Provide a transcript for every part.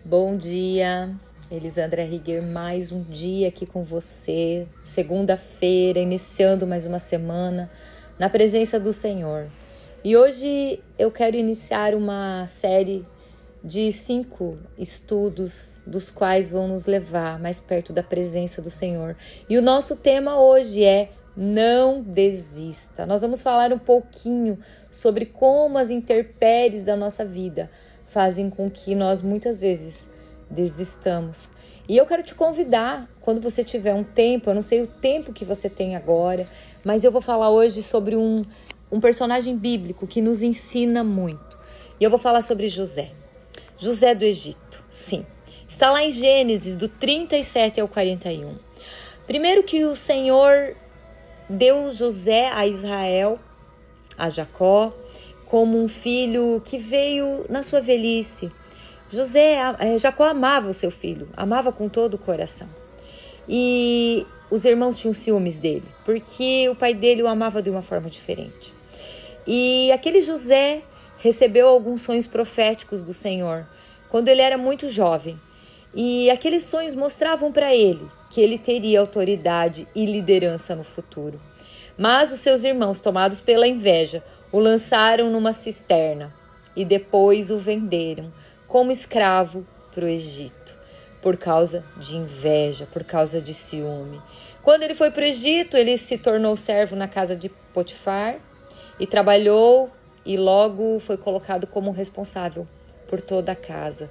Bom dia, Elisandra Rigger, mais um dia aqui com você, segunda-feira, iniciando mais uma semana na presença do Senhor. E hoje eu quero iniciar uma série de 5 estudos, dos quais vão nos levar mais perto da presença do Senhor. E o nosso tema hoje é não desista. Nós vamos falar um pouquinho sobre como as intempéries da nossa vida fazem com que nós muitas vezes desistamos. E eu quero te convidar, quando você tiver um tempo, eu não sei o tempo que você tem agora, mas eu vou falar hoje sobre um personagem bíblico que nos ensina muito. E eu vou falar sobre José. José do Egito, sim. Está lá em Gênesis, do 37 ao 41. Primeiro que o Senhor deu José a Israel, a Jacó, como um filho que veio na sua velhice. Jacó amava o seu filho, amava com todo o coração. E os irmãos tinham ciúmes dele, porque o pai dele o amava de uma forma diferente. E aquele José recebeu alguns sonhos proféticos do Senhor, quando ele era muito jovem. E aqueles sonhos mostravam para ele que ele teria autoridade e liderança no futuro. Mas os seus irmãos, tomados pela inveja, o lançaram numa cisterna e depois o venderam como escravo para o Egito, por causa de inveja, por causa de ciúme. Quando ele foi para o Egito, ele se tornou servo na casa de Potifar e trabalhou e logo foi colocado como responsável por toda a casa.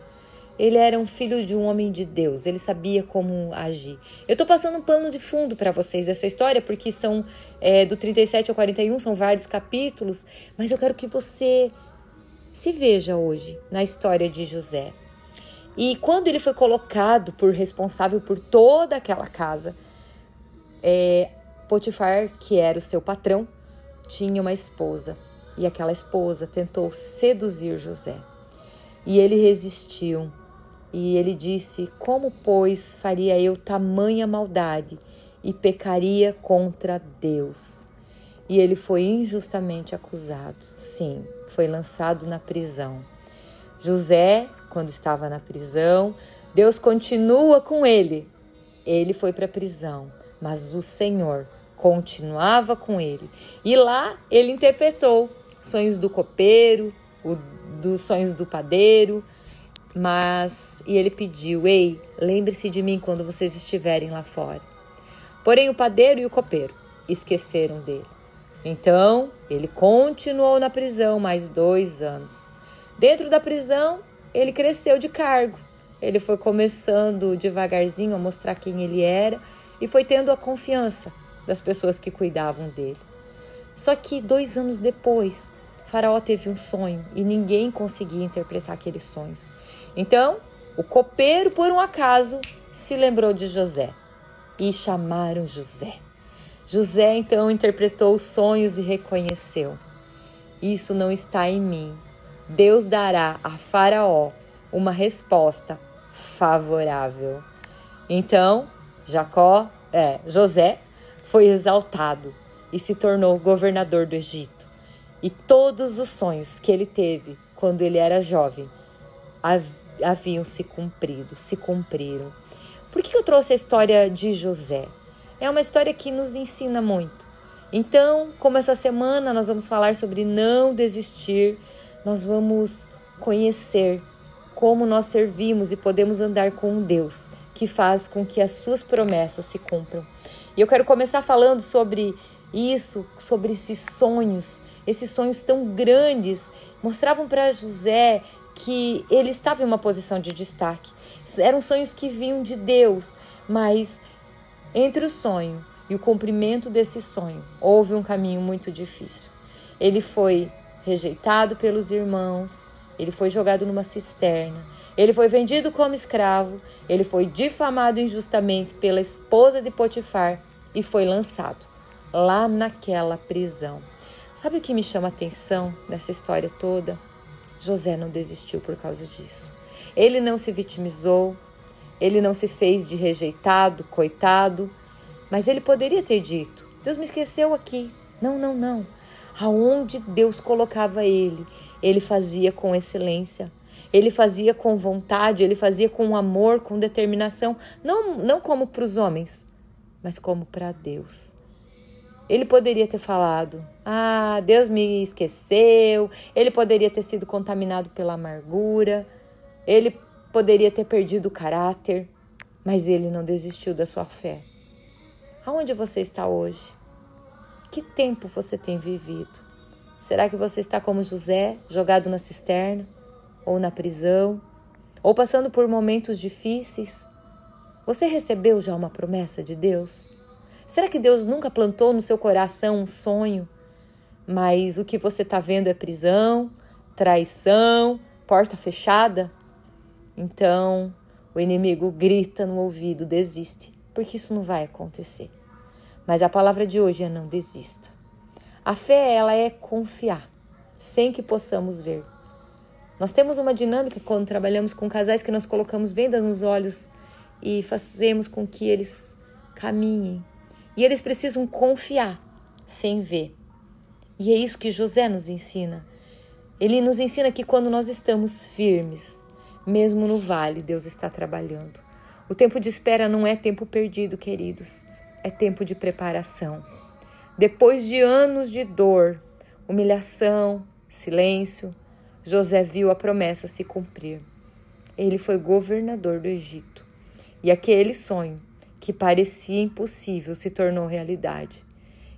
Ele era um filho de um homem de Deus, ele sabia como agir. Eu estou passando um pano de fundo para vocês dessa história, porque são do 37 ao 41, são vários capítulos, mas eu quero que você se veja hoje na história de José. E quando ele foi colocado por responsável por toda aquela casa, Potifar, que era o seu patrão, tinha uma esposa. E aquela esposa tentou seduzir José. E ele resistiu. E ele disse: como, pois, faria eu tamanha maldade e pecaria contra Deus? E ele foi injustamente acusado. Sim, foi lançado na prisão. José, quando estava na prisão, Deus continua com ele. Ele foi para a prisão, mas o Senhor continuava com ele. E lá ele interpretou sonhos do copeiro, dos sonhos do padeiro. E ele pediu: ei, lembre-se de mim quando vocês estiverem lá fora. Porém o padeiro e o copeiro esqueceram dele. Então ele continuou na prisão mais 2 anos. Dentro da prisão ele cresceu de cargo. Ele foi começando devagarzinho a mostrar quem ele era e foi tendo a confiança das pessoas que cuidavam dele. Só que 2 anos depois, Faraó teve um sonho e ninguém conseguia interpretar aqueles sonhos. Então, o copeiro, por um acaso, se lembrou de José e chamaram José. José, então, interpretou os sonhos e reconheceu: isso não está em mim. Deus dará a Faraó uma resposta favorável. Então, José foi exaltado e se tornou governador do Egito. E todos os sonhos que ele teve quando ele era jovem haviam se cumpriram. Por que eu trouxe a história de José? É uma história que nos ensina muito. Então, como essa semana nós vamos falar sobre não desistir, nós vamos conhecer como nós servimos e podemos andar com um Deus que faz com que as suas promessas se cumpram. E eu quero começar falando sobre isso, sobre esses sonhos tão grandes, mostravam para José que ele estava em uma posição de destaque. Eram sonhos que vinham de Deus, mas entre o sonho e o cumprimento desse sonho, houve um caminho muito difícil. Ele foi rejeitado pelos irmãos, ele foi jogado numa cisterna, ele foi vendido como escravo, ele foi difamado injustamente pela esposa de Potifar e foi lançado lá naquela prisão. Sabe o que me chama a atenção nessa história toda? José não desistiu por causa disso. Ele não se vitimizou, ele não se fez de rejeitado, coitado, mas ele poderia ter dito: Deus me esqueceu aqui. Não. Aonde Deus colocava ele fazia com excelência. Ele fazia com vontade, ele fazia com amor, com determinação, não como para os homens, mas como para Deus. Ele poderia ter falado, Deus me esqueceu, ele poderia ter sido contaminado pela amargura, ele poderia ter perdido o caráter, mas ele não desistiu da sua fé. Aonde você está hoje? Que tempo você tem vivido? Será que você está como José, jogado na cisterna, ou na prisão, ou passando por momentos difíceis? Você recebeu já uma promessa de Deus? Será que Deus nunca plantou no seu coração um sonho? Mas o que você está vendo é prisão, traição, porta fechada? Então, o inimigo grita no ouvido, desiste, porque isso não vai acontecer. Mas a palavra de hoje é não desista. A fé, ela é confiar, sem que possamos ver. Nós temos uma dinâmica quando trabalhamos com casais que nós colocamos vendas nos olhos e fazemos com que eles caminhem. E eles precisam confiar, sem ver. E é isso que José nos ensina. Ele nos ensina que quando nós estamos firmes, mesmo no vale, Deus está trabalhando. O tempo de espera não é tempo perdido, queridos. É tempo de preparação. Depois de anos de dor, humilhação, silêncio, José viu a promessa se cumprir. Ele foi governador do Egito. E aquele sonho, que parecia impossível, se tornou realidade.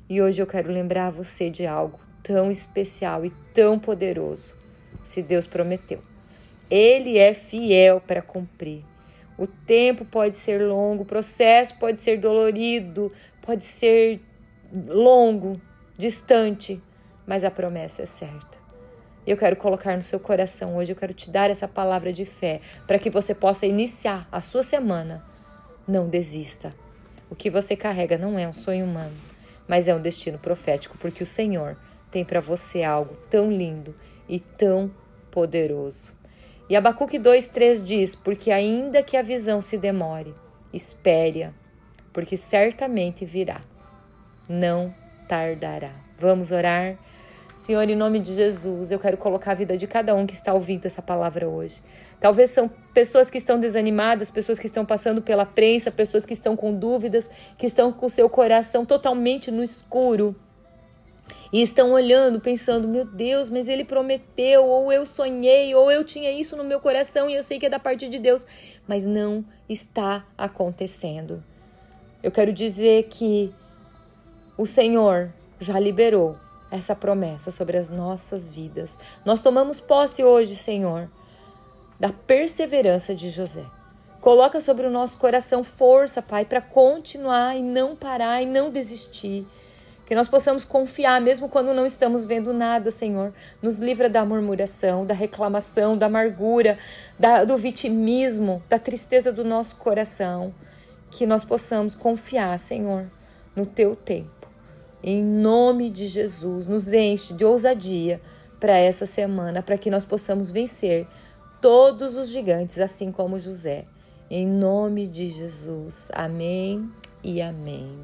E hoje eu quero lembrar você de algo tão especial e tão poderoso. Se Deus prometeu, Ele é fiel para cumprir. O tempo pode ser longo, o processo pode ser dolorido, pode ser longo, distante, mas a promessa é certa. Eu quero colocar no seu coração hoje, eu quero te dar essa palavra de fé, para que você possa iniciar a sua semana. Não desista. O que você carrega não é um sonho humano, mas é um destino profético, porque o Senhor tem para você algo tão lindo e tão poderoso. E Abacuque 2:3 diz, porque ainda que a visão se demore, espere-a, porque certamente virá. Não tardará. Vamos orar? Senhor, em nome de Jesus, eu quero colocar a vida de cada um que está ouvindo essa palavra hoje. Talvez são pessoas que estão desanimadas, pessoas que estão passando pela prensa, pessoas que estão com dúvidas, que estão com o seu coração totalmente no escuro. E estão olhando, pensando, meu Deus, mas ele prometeu, ou eu sonhei, ou eu tinha isso no meu coração e eu sei que é da parte de Deus. Mas não está acontecendo. Eu quero dizer que o Senhor já liberou essa promessa sobre as nossas vidas. Nós tomamos posse hoje, Senhor, da perseverança de José. Coloca sobre o nosso coração força, Pai, para continuar e não parar e não desistir. Que nós possamos confiar, mesmo quando não estamos vendo nada, Senhor. Nos livra da murmuração, da reclamação, da amargura, do vitimismo, da tristeza do nosso coração. Que nós possamos confiar, Senhor, no Teu tempo. Em nome de Jesus, nos enche de ousadia para essa semana, para que nós possamos vencer todos os gigantes, assim como José. Em nome de Jesus. Amém e amém.